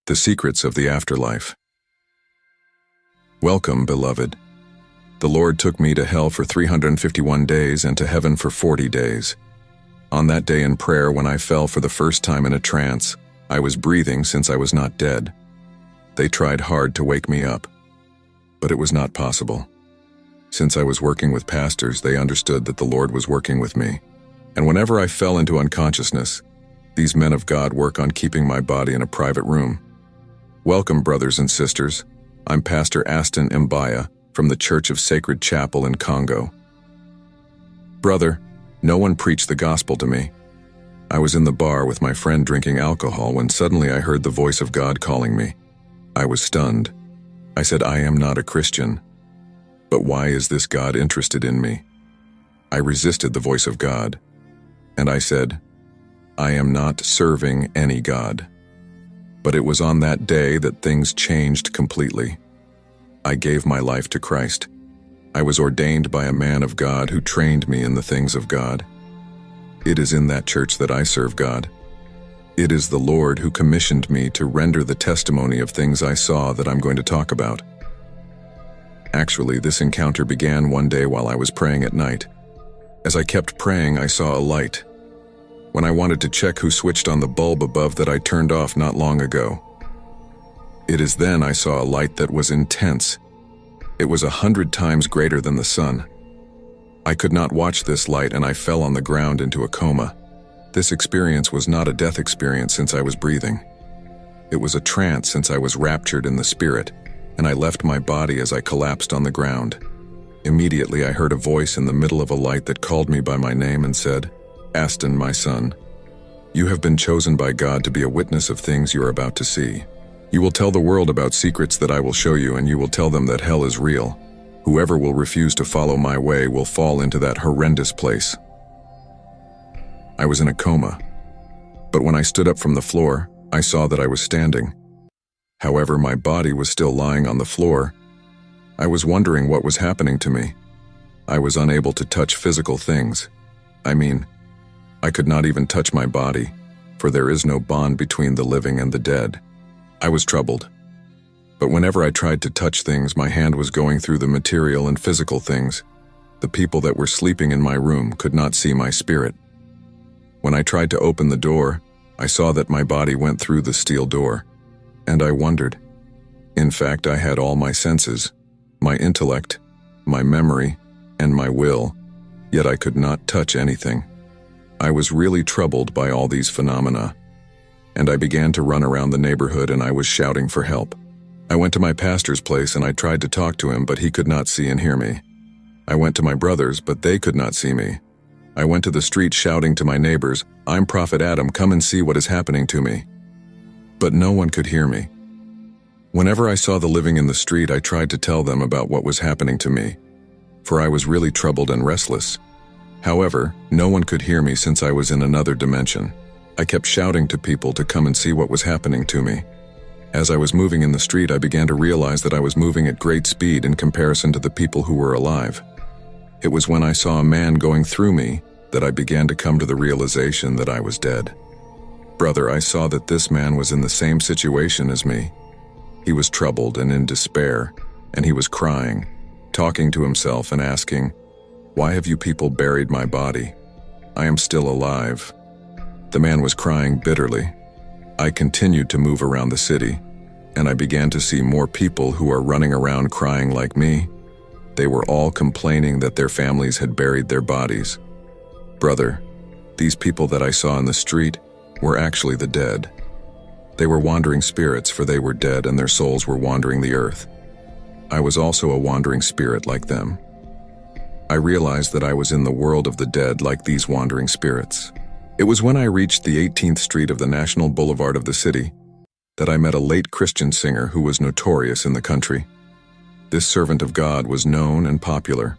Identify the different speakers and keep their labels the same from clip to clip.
Speaker 1: The Secrets of the Afterlife. Welcome, beloved. The Lord took me to hell for 351 days and to heaven for 40 days. On that day in prayer, when I fell for the first time in a trance, I was breathing since I was not dead. They tried hard to wake me up, but it was not possible. Since I was working with pastors, they understood that the Lord was working with me. And whenever I fell into unconsciousness, these men of God work on keeping my body in a private room. Welcome, brothers and sisters. I'm Pastor Aston Mbaya from the Church of Sacred Chapel in CONGO. Brother, no one preached the gospel to me. I was in the bar with my friend drinking alcohol when suddenly I heard the voice of God calling me. I was stunned. I said, I am not a Christian. But why is this God interested in me? I resisted the voice of God, and I said, I am not serving any God. But it was on that day that things changed completely. I gave my life to Christ. I was ordained by a man of God who trained me in the things of God. It is in that church that I serve God. It is the Lord who commissioned me to render the testimony of things I saw that I'm going to talk about. Actually, this encounter began one day while I was praying at night. As I kept praying, I saw a light. When I wanted to check who switched on the bulb above that I turned off not long ago. It is then I saw a light that was intense. It was 100 times greater than the sun. I could not watch this light and I fell on the ground into a coma. This experience was not a death experience since I was breathing. It was a trance since I was raptured in the spirit, and I left my body as I collapsed on the ground. Immediately I heard a voice in the middle of a light that called me by my name and said, Aston, my son, you have been chosen by God to be a witness of things you are about to see. You will tell the world about secrets that I will show you, and you will tell them that hell is real. Whoever will refuse to follow my way will fall into that horrendous place. I was in a coma, but when I stood up from the floor, I saw that I was standing. However, my body was still lying on the floor. I was wondering what was happening to me. I was unable to touch physical things. I could not even touch my body, for there is no bond between the living and the dead. I was troubled. But whenever I tried to touch things, my hand was going through the material and physical things. The people that were sleeping in my room could not see my spirit. When I tried to open the door, I saw that my body went through the steel door, and I wondered. In fact, I had all my senses, my intellect, my memory, and my will, yet I could not touch anything. I was really troubled by all these phenomena, and I began to run around the neighborhood and I was shouting for help. I went to my pastor's place and I tried to talk to him, but he could not see and hear me. I went to my brothers, but they could not see me. I went to the street shouting to my neighbors, I'm Prophet Adam, come and see what is happening to me. But no one could hear me. Whenever I saw the living in the street, I tried to tell them about what was happening to me, for I was really troubled and restless. However, no one could hear me since I was in another dimension. I kept shouting to people to come and see what was happening to me. As I was moving in the street, I began to realize that I was moving at great speed in comparison to the people who were alive. It was when I saw a man going through me that I began to come to the realization that I was dead. Brother, I saw that this man was in the same situation as me. He was troubled and in despair, and he was crying, talking to himself and asking, why have you people buried my body? I am still alive. The man was crying bitterly. I continued to move around the city, and I began to see more people who are running around crying like me. They were all complaining that their families had buried their bodies. Brother, these people that I saw in the street were actually the dead. They were wandering spirits, for they were dead and their souls were wandering the earth. I was also a wandering spirit like them. I realized that I was in the world of the dead like these wandering spirits. It was when I reached the 18th Street of the National Boulevard of the city that I met a late Christian singer who was notorious in the country. This servant of God was known and popular.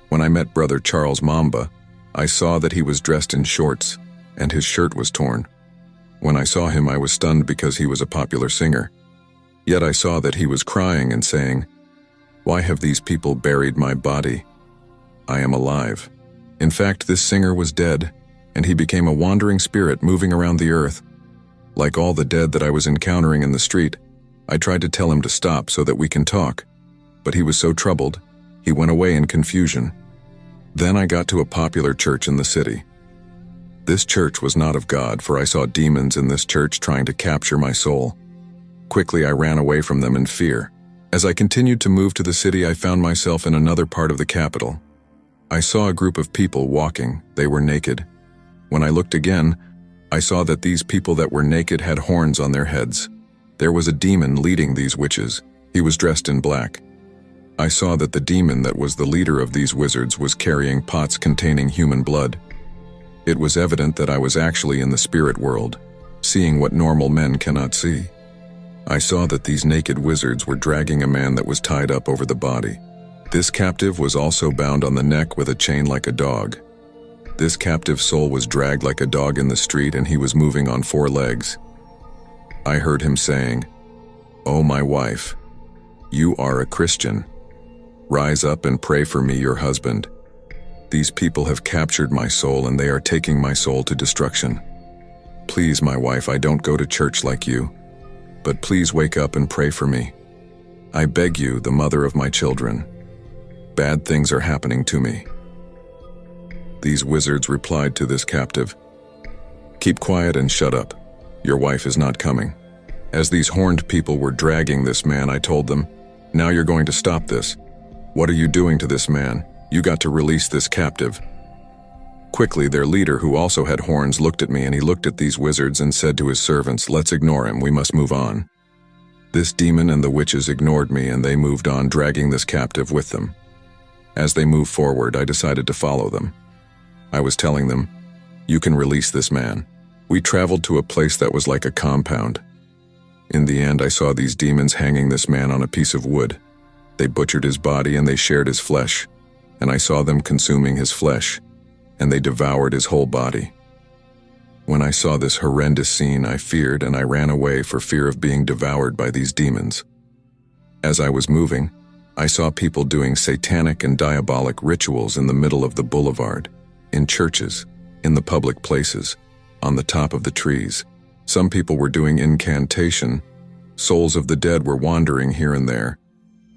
Speaker 1: When I met Brother Charles Mamba, I saw that he was dressed in shorts and his shirt was torn. When I saw him, I was stunned because he was a popular singer. Yet I saw that he was crying and saying, why have these people buried my body? I am alive. In fact, this singer was dead, and he became a wandering spirit moving around the earth, Like all the dead that I was encountering in the street, I tried to tell him to stop so that we can talk, but he was so troubled, he went away in confusion. Then I got to a popular church in the city. This church was not of God, for I saw demons in this church trying to capture my soul. Quickly I ran away from them in fear. As I continued to move to the city, I found myself in another part of the capital. I saw a group of people walking. They were naked. When I looked again, I saw that these people that were naked had horns on their heads. There was a demon leading these witches. He was dressed in black. I saw that the demon that was the leader of these wizards was carrying pots containing human blood. It was evident that I was actually in the spirit world, seeing what normal men cannot see. I saw that these naked wizards were dragging a man that was tied up over the body. This captive was also bound on the neck with a chain like a dog. This captive soul was dragged like a dog in the street, and he was moving on 4 legs. I heard him saying, "Oh, my wife, you are a Christian. Rise up and pray for me, your husband. These people have captured my soul and they are taking my soul to destruction. Please, my wife, I don't go to church like you, but please wake up and pray for me. I beg you, the mother of my children. Bad things are happening to me." These wizards replied to this captive, "Keep quiet and shut up. Your wife is not coming." As these horned people were dragging this man, I told them, "Now you're going to stop this. What are you doing to this man? You got to release this captive." Quickly, their leader, who also had horns, looked at me, and he looked at these wizards and said to his servants, "Let's ignore him, we must move on." This demon and the witches ignored me, and they moved on, dragging this captive with them. As they moved forward, I decided to follow them. I was telling them, "You can release this man." We traveled to a place that was like a compound. In the end, I saw these demons hanging this man on a piece of wood. They butchered his body and they shared his flesh, and I saw them consuming his flesh, and they devoured his whole body. When I saw this horrendous scene, I feared, and I ran away for fear of being devoured by these demons. As I was moving, I saw people doing satanic and diabolic rituals in the middle of the boulevard, in churches, in the public places, on the top of the trees. Some people were doing incantation. Souls of the dead were wandering here and there.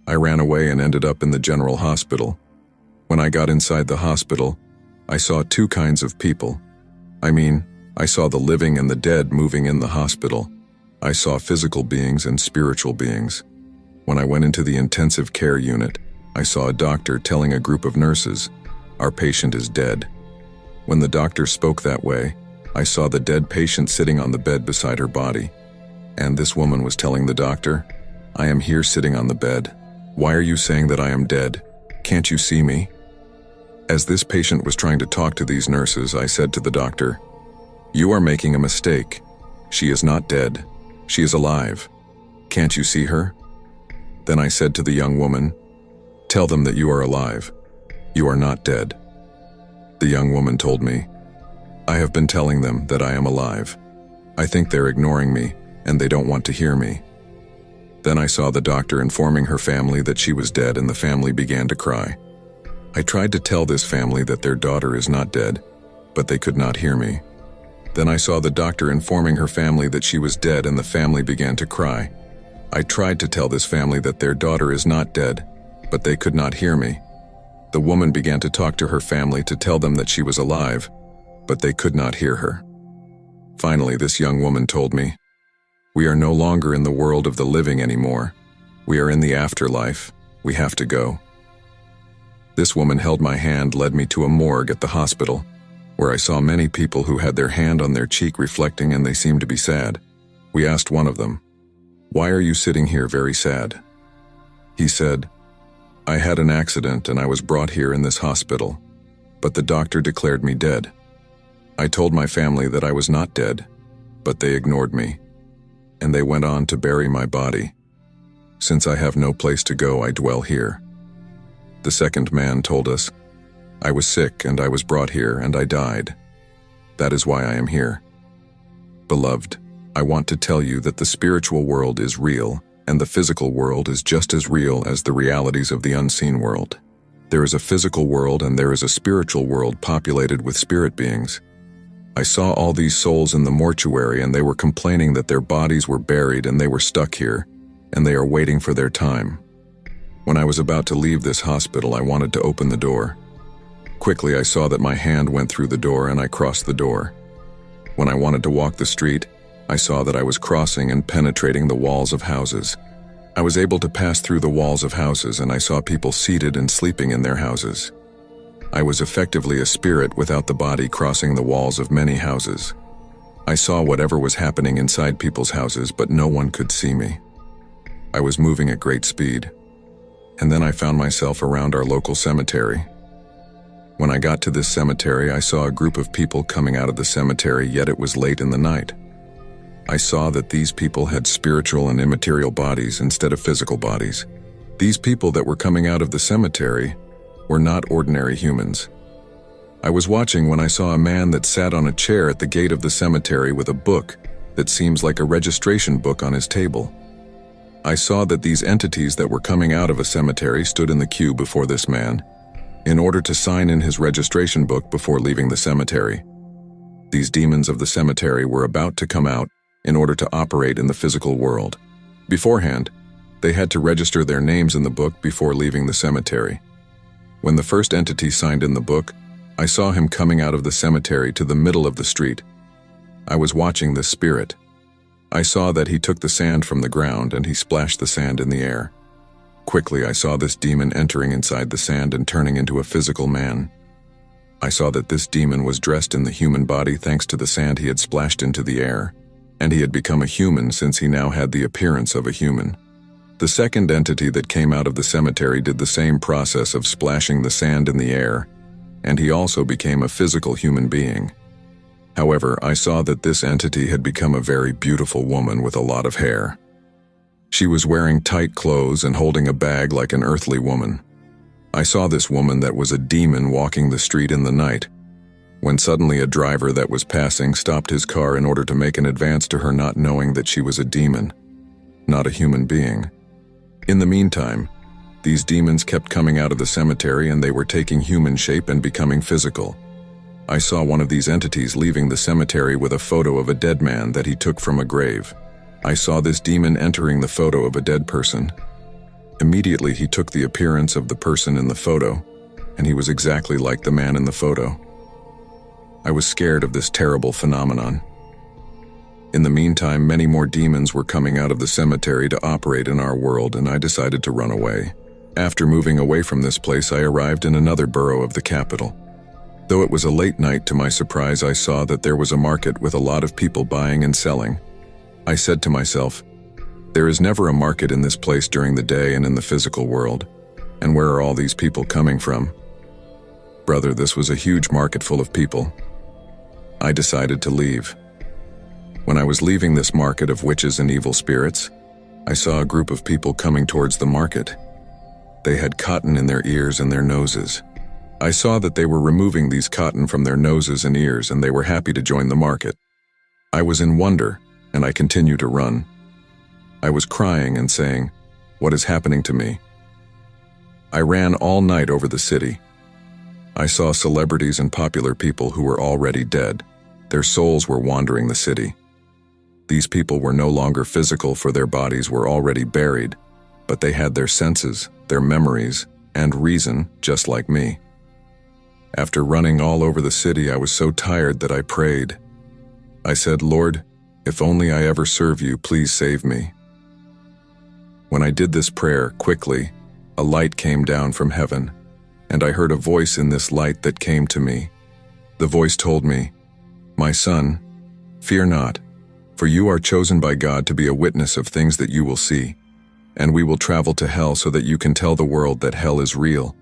Speaker 1: I ran away and ended up in the general hospital. When I got inside the hospital, I saw 2 kinds of people. I saw the living and the dead moving in the hospital. I saw physical beings and spiritual beings. When I went into the intensive care unit, I saw a doctor telling a group of nurses, "Our patient is dead." When the doctor spoke that way, I saw the dead patient sitting on the bed beside her body. And this woman was telling the doctor, "I am here sitting on the bed. Why are you saying that I am dead? Can't you see me?" As this patient was trying to talk to these nurses, I said to the doctor, "You are making a mistake. She is not dead. She is alive. Can't you see her?" Then I said to the young woman, "Tell them that you are alive. You are not dead." The young woman told me, "I have been telling them that I am alive. I think they're ignoring me, and they don't want to hear me." Then I saw the doctor informing her family that she was dead, and the family began to cry. I tried to tell this family that their daughter is not dead, but they could not hear me. Then I saw the doctor informing her family that she was dead, and the family began to cry. I tried to tell this family that their daughter is not dead, but they could not hear me. The woman began to talk to her family to tell them that she was alive, but they could not hear her. Finally, this young woman told me, "We are no longer in the world of the living anymore. We are in the afterlife. We have to go." This woman held my hand, led me to a morgue at the hospital, where I saw many people who had their hand on their cheek reflecting, and they seemed to be sad. We asked one of them, "Why are you sitting here very sad?" He said, "I had an accident and I was brought here in this hospital, but the doctor declared me dead. I told my family that I was not dead, but they ignored me, and they went on to bury my body. Since I have no place to go, I dwell here." The second man told us, "I was sick and I was brought here and I died. That is why I am here." Beloved, I want to tell you that the spiritual world is real, and the physical world is just as real as the realities of the unseen world. There is a physical world and there is a spiritual world populated with spirit beings. I saw all these souls in the mortuary, and they were complaining that their bodies were buried and they were stuck here, and they are waiting for their time. When I was about to leave this hospital, I wanted to open the door. Quickly, I saw that my hand went through the door and I crossed the door. When I wanted to walk the street, I saw that I was crossing and penetrating the walls of houses. I was able to pass through the walls of houses, and I saw people seated and sleeping in their houses. I was effectively a spirit without the body crossing the walls of many houses. I saw whatever was happening inside people's houses, but no one could see me. I was moving at great speed. And then I found myself around our local cemetery. When I got to this cemetery, I saw a group of people coming out of the cemetery, yet it was late in the night. I saw that these people had spiritual and immaterial bodies instead of physical bodies. These people that were coming out of the cemetery were not ordinary humans. I was watching when I saw a man that sat on a chair at the gate of the cemetery with a book that seems like a registration book on his table. I saw that these entities that were coming out of a cemetery stood in the queue before this man in order to sign in his registration book before leaving the cemetery. These demons of the cemetery were about to come out in order to operate in the physical world. Beforehand, they had to register their names in the book before leaving the cemetery. When the first entity signed in the book, I saw him coming out of the cemetery to the middle of the street. I was watching this spirit. I saw that he took the sand from the ground and he splashed the sand in the air. Quickly, I saw this demon entering inside the sand and turning into a physical man. I saw that this demon was dressed in the human body thanks to the sand he had splashed into the air, and he had become a human since he now had the appearance of a human. The second entity that came out of the cemetery did the same process of splashing the sand in the air, and he also became a physical human being. However, I saw that this entity had become a very beautiful woman with a lot of hair. She was wearing tight clothes and holding a bag like an earthly woman. I saw this woman that was a demon walking the street in the night, when suddenly a driver that was passing stopped his car in order to make an advance to her, not knowing that she was a demon, not a human being. In the meantime, these demons kept coming out of the cemetery and they were taking human shape and becoming physical. I saw one of these entities leaving the cemetery with a photo of a dead man that he took from a grave. I saw this demon entering the photo of a dead person. Immediately he took the appearance of the person in the photo, and he was exactly like the man in the photo. I was scared of this terrible phenomenon. In the meantime, many more demons were coming out of the cemetery to operate in our world, and I decided to run away. After moving away from this place, I arrived in another borough of the capital. Though it was a late night, to my surprise, I saw that there was a market with a lot of people buying and selling. I said to myself, there is never a market in this place during the day and in the physical world. And where are all these people coming from? Brother, this was a huge market full of people. I decided to leave. When I was leaving this market of witches and evil spirits, I saw a group of people coming towards the market. They had cotton in their ears and their noses. I saw that they were removing these cotton from their noses and ears, and they were happy to join the market. I was in wonder, and I continued to run. I was crying and saying, "What is happening to me?" I ran all night over the city. I saw celebrities and popular people who were already dead. Their souls were wandering the city. These people were no longer physical, for their bodies were already buried, but they had their senses, their memories, and reason, just like me. After running all over the city, I was so tired that I prayed. I said, "Lord, if only I ever serve you, please save me." When I did this prayer, quickly, a light came down from heaven, and I heard a voice in this light that came to me. The voice told me, "My son, fear not, for you are chosen by God to be a witness of things that you will see, and we will travel to hell so that you can tell the world that hell is real,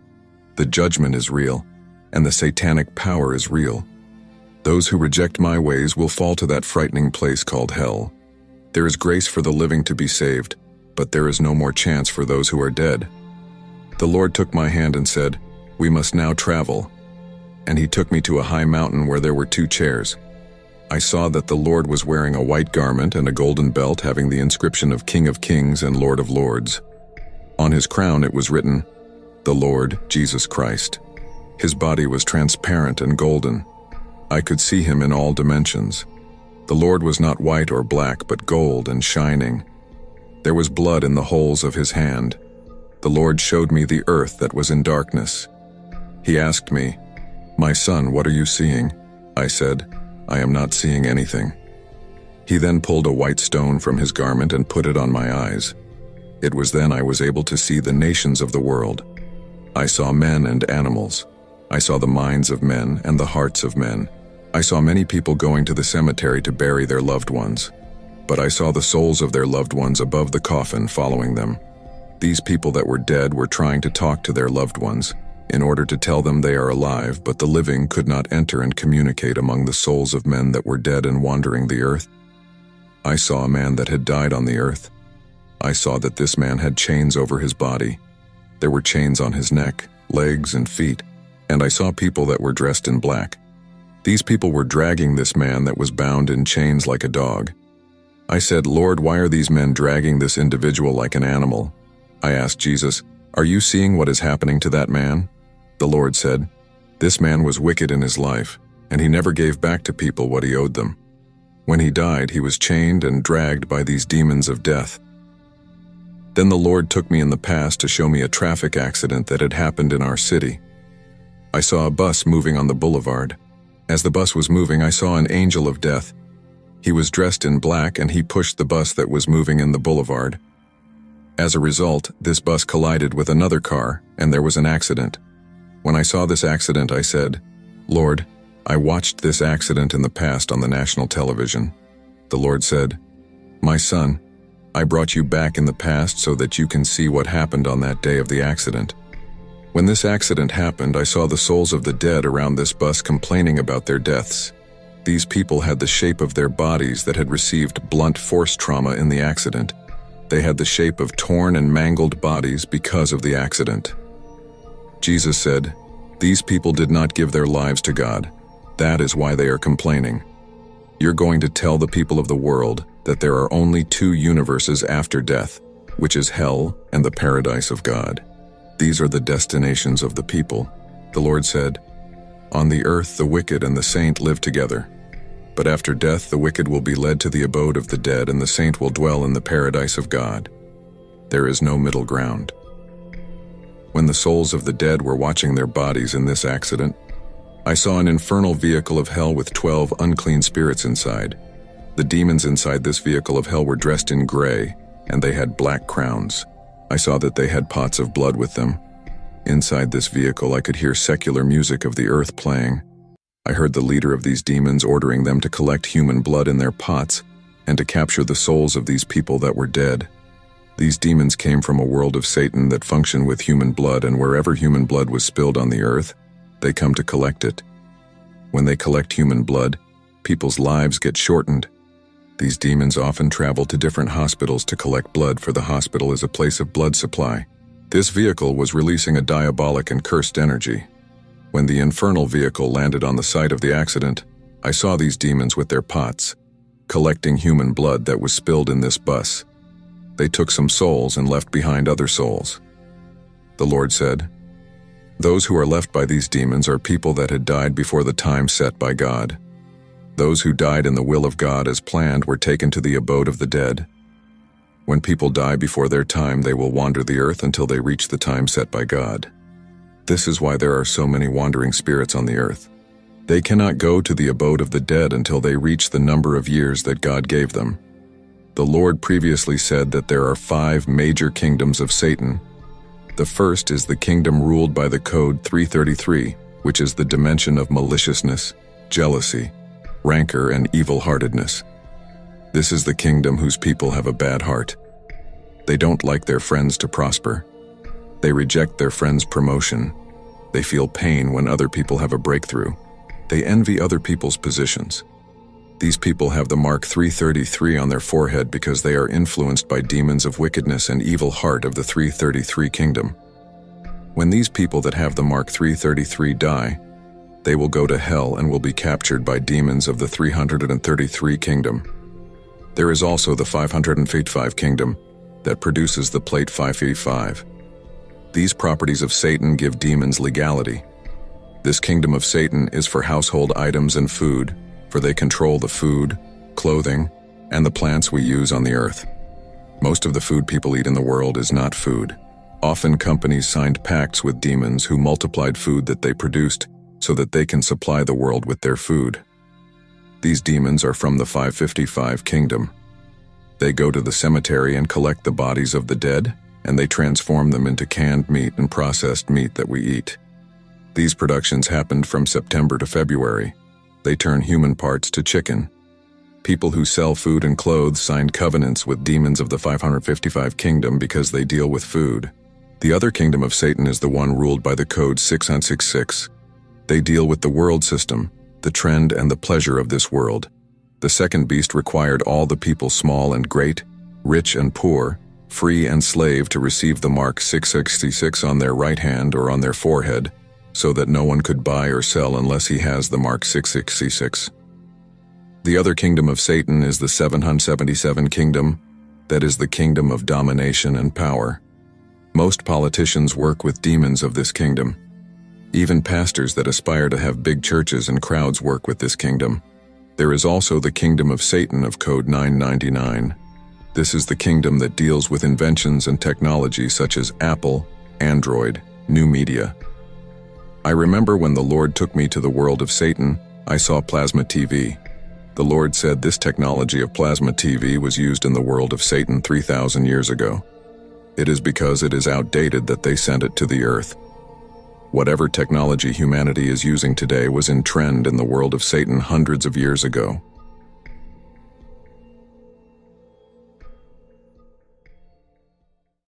Speaker 1: the judgment is real, and the satanic power is real. Those who reject my ways will fall to that frightening place called hell. There is grace for the living to be saved, but there is no more chance for those who are dead." The Lord took my hand and said, "We must now travel." And he took me to a high mountain where there were 2 chairs. I saw that the Lord was wearing a white garment and a golden belt having the inscription of King of Kings and Lord of Lords. On his crown it was written, "The Lord Jesus Christ." His body was transparent and golden. I could see him in all dimensions. The Lord was not white or black, but gold and shining. There was blood in the holes of his hand. The Lord showed me the earth that was in darkness. He asked me, "My son, what are you seeing?" I said, "I am not seeing anything." He then pulled a white stone from his garment and put it on my eyes. It was then I was able to see the nations of the world. I saw men and animals. I saw the minds of men and the hearts of men. I saw many people going to the cemetery to bury their loved ones. But I saw the souls of their loved ones above the coffin following them. These people that were dead were trying to talk to their loved ones in order to tell them they are alive, but the living could not enter and communicate among the souls of men that were dead and wandering the earth. I saw a man that had died on the earth. I saw that this man had chains over his body. There were chains on his neck, legs, and feet, and I saw people that were dressed in black. These people were dragging this man that was bound in chains like a dog. I said, "Lord, why are these men dragging this individual like an animal?" I asked Jesus, "Are you seeing what is happening to that man?" The Lord said, "This man was wicked in his life, and he never gave back to people what he owed them. When he died, he was chained and dragged by these demons of death." Then the Lord took me in the past to show me a traffic accident that had happened in our city. I saw a bus moving on the boulevard. As the bus was moving, I saw an angel of death. He was dressed in black and he pushed the bus that was moving in the boulevard. As a result, this bus collided with another car and there was an accident. When I saw this accident, I said, "Lord, I watched this accident in the past on the national television." The Lord said, "My son, I brought you back in the past so that you can see what happened on that day of the accident. When this accident happened, I saw the souls of the dead around this bus complaining about their deaths. These people had the shape of their bodies that had received blunt force trauma in the accident. They had the shape of torn and mangled bodies because of the accident." Jesus said, "These people did not give their lives to God. That is why they are complaining. You're going to tell the people of the world that there are only two universes after death, which is hell and the paradise of God. These are the destinations of the people." The Lord said, "On the earth the wicked and the saint live together. But after death the wicked will be led to the abode of the dead and the saint will dwell in the paradise of God. There is no middle ground." When the souls of the dead were watching their bodies in this accident, I saw an infernal vehicle of hell with 12 unclean spirits inside. The demons inside this vehicle of hell were dressed in gray, and they had black crowns. I saw that they had pots of blood with them. Inside this vehicle, I could hear secular music of the earth playing. I heard the leader of these demons ordering them to collect human blood in their pots and to capture the souls of these people that were dead. These demons came from a world of Satan that functioned with human blood, and wherever human blood was spilled on the earth, they come to collect it. When they collect human blood, people's lives get shortened. These demons often travel to different hospitals to collect blood, for the hospital is a place of blood supply. This vehicle was releasing a diabolic and cursed energy. When the infernal vehicle landed on the site of the accident, I saw these demons with their pots, collecting human blood that was spilled in this bus. They took some souls and left behind other souls. The Lord said, "Those who are left by these demons are people that had died before the time set by God. Those who died in the will of God as planned were taken to the abode of the dead. When people die before their time, they will wander the earth until they reach the time set by God. This is why there are so many wandering spirits on the earth. They cannot go to the abode of the dead until they reach the number of years that God gave them. The Lord previously said that there are 5 major kingdoms of Satan. The first is the kingdom ruled by the code 333, which is the dimension of maliciousness, jealousy, rancor, and evil-heartedness. This is the kingdom whose people have a bad heart. They don't like their friends to prosper. They reject their friends' promotion. They feel pain when other people have a breakthrough. They envy other people's positions. These people have the mark 333 on their forehead because they are influenced by demons of wickedness and evil heart of the 333 kingdom. When these people that have the mark 333 die, they will go to hell and will be captured by demons of the 333 kingdom. There is also the 555 kingdom that produces the plate 585. These properties of Satan give demons legality. This kingdom of Satan is for household items and food, for they control the food, clothing, and the plants we use on the earth. Most of the food people eat in the world is not food. Often companies signed pacts with demons who multiplied food that they produced so that they can supply the world with their food. These demons are from the 555 kingdom. They go to the cemetery and collect the bodies of the dead, and they transform them into canned meat and processed meat that we eat. These productions happened from September to February. They turn human parts to chicken. People who sell food and clothes signed covenants with demons of the 555 kingdom because they deal with food. The other kingdom of Satan is the one ruled by the code 666. They deal with the world system, the trend and the pleasure of this world. The second beast required all the people, small and great, rich and poor, free and slave, to receive the mark 666 on their right hand or on their forehead, so that no one could buy or sell unless he has the mark 666. The other kingdom of Satan is the 777 kingdom, that is the kingdom of domination and power. Most politicians work with demons of this kingdom. Even pastors that aspire to have big churches and crowds work with this kingdom. There is also the kingdom of Satan of code 999. This is the kingdom that deals with inventions and technology such as Apple, Android, new media. I remember when the Lord took me to the world of Satan, I saw plasma TV. The Lord said this technology of plasma TV was used in the world of Satan 3,000 years ago. It is because it is outdated that they sent it to the earth. Whatever technology humanity is using today was in trend in the world of Satan hundreds of years ago.